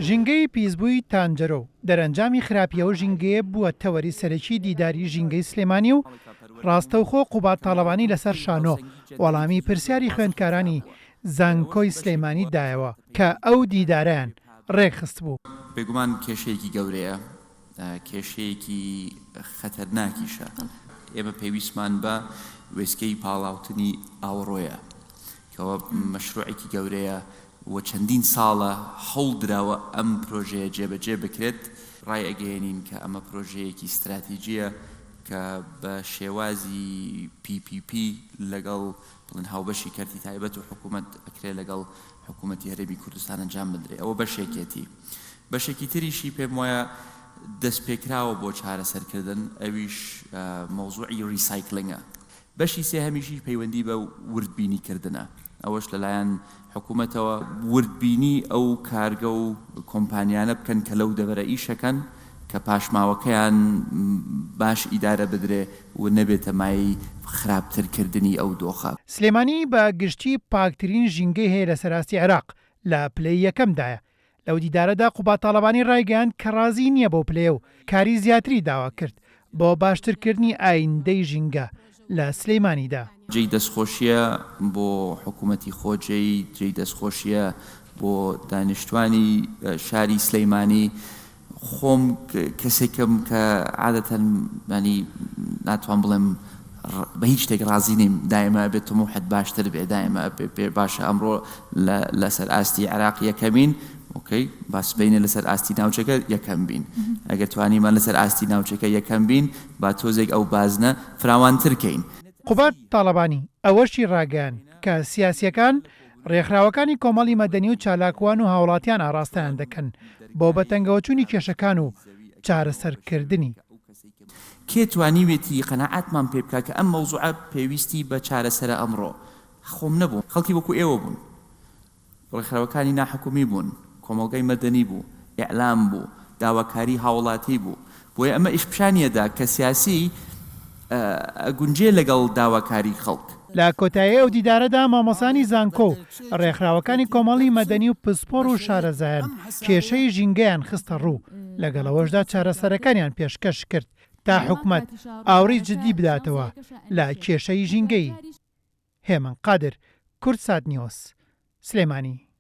ژینگەی پیسبووی تانجەرۆ دەرەنجامی خراپیەوە ژینگەیە بووە تەوەری سەرەکی دیداری ژینگەی سلێمانی و ڕاستەوخۆ قوبات تاڵەبانی لەسەر شانۆ وەڵامی پرسیاری خوێندکارانی زانکۆی سلێمانی دایەوە کە ئەو دیدارەیان ڕێکخست بوو. بێگومان کێشەیەکی گەورەیە، کێشەیەکی خەتەرناکیشە. ئێمە پێویستمان بە وێستگەی پاڵاوتنی ئاوڕۆیە کەەوە مەشروعێکی گەورەیە و چەندین ساڵە هەوڵ دراوە ئەم پرۆژەیە جێبەجێ بکرێت. ڕای ئەگەیەنین کە ئەمە پرۆژەیەکی استراتیجیە کە بە شێوازی PPP لەگەڵ بڵێن هاوبەشی کەرتی تایبەت و حکوومەت ئەکرێت لەگەڵ حکوومەتی هەرێمی کوردستان ئەنجام بدرێت. ئەوە بەشێکێتی. بەشێکی تریشی پێم وایە دەستپێکراوە بۆ چارەسەرکردن، ئەویش مەوزوعی ریسایکلینگە. بەشی سێ هەمیشی پەیوەندی بە وردبینیکردنە. ئەوەش لەلایەن حکوومەتەوە وردبینی ئەو کارگە و کۆمپانیانە بکەن کە لەو دەبەرە ئیشەکەن کە پاشماوەکەیان باش ئیدارە بدرێ و نەبێتە مای خراپترکردنی ئەو دۆخە. سلێمانی بە گشتی پاکترین ژینگەی هەیە لە سەراستی عێراق لە پلەی یەکەمدایە. لەو دیدارەدا قوبات تاڵەبانی ڕایگەیاند کە ڕازی نییە بۆ پلێ و کاری زیاتری داوا کرد بۆ باشترکردنی ئایندەی ژینگە لە سلێمانیدا. جێی دەستخۆشیە بۆ حکوومەتی خۆجێی، جێی دەستخۆشیە بۆ دانیشتوانی شاری سلەیمانی. خۆم کەسێکم کە عادەتەن ناتوان بڵێم بە هیچ شتێک ڕازی نیم، دایما بێت تەموحەت باشتر بێ، دایما پێ باشە ئەمڕۆ لەسەر ئاستی عێراق یەکەمین، ئۆکەی باس بینە لەسەر ئاستی ناوچەکە یەکەم بین. ئەگەر توانیمان لەسەر ئاستی ناوچەکە یەکەم بین با تۆزێک ئەو بازنە فراوانترکەین. قوبات تاڵەبانی ئەوەشی ڕاگەیان کە سیاسیەکان ڕێکخراوەکانی کۆمەڵی مەدەنی و چالاکوان و هاوڵاتیان ئاراستیان دەکەن بۆ بەتەنگەوەچوونی کێشەکان و چارەسەرکردنی. کێ توانیوێتی قەنەعەتمان پێ بکات کە ئەم مەوزوعە پێویستی بە چارەسەرە ئەمڕۆ؟ خۆم نەبوو، خەڵکی وەکو ئێوە بوون، ڕێکخراوەکانی ناحکومی بوون، کۆمەڵگەی مەدەنی بوو، ئیعلام بوو، داواکاری هاوڵاتی بوو. بۆیە ئەمە ئیشپشانیەدا کە سیاسی گونجێ لەگەڵ داواکاری خەڵک. لە کۆتایی ئەو دیدارەدا مامۆسانی زانکۆ و ڕێکخراوەکانی کۆمەڵی مەدەنی و پسپۆڕ و شارەزایان کێشەی ژینگەیان خستە ڕوو، لەگەڵەوەشدا چارەسەرەکانیان پێشکەش کرد تا حکوومەت ئاوری جدی بداتەوە لە کێشەی ژینگەی. هێمن قادر، کورد سات نیوز، سلێمانی.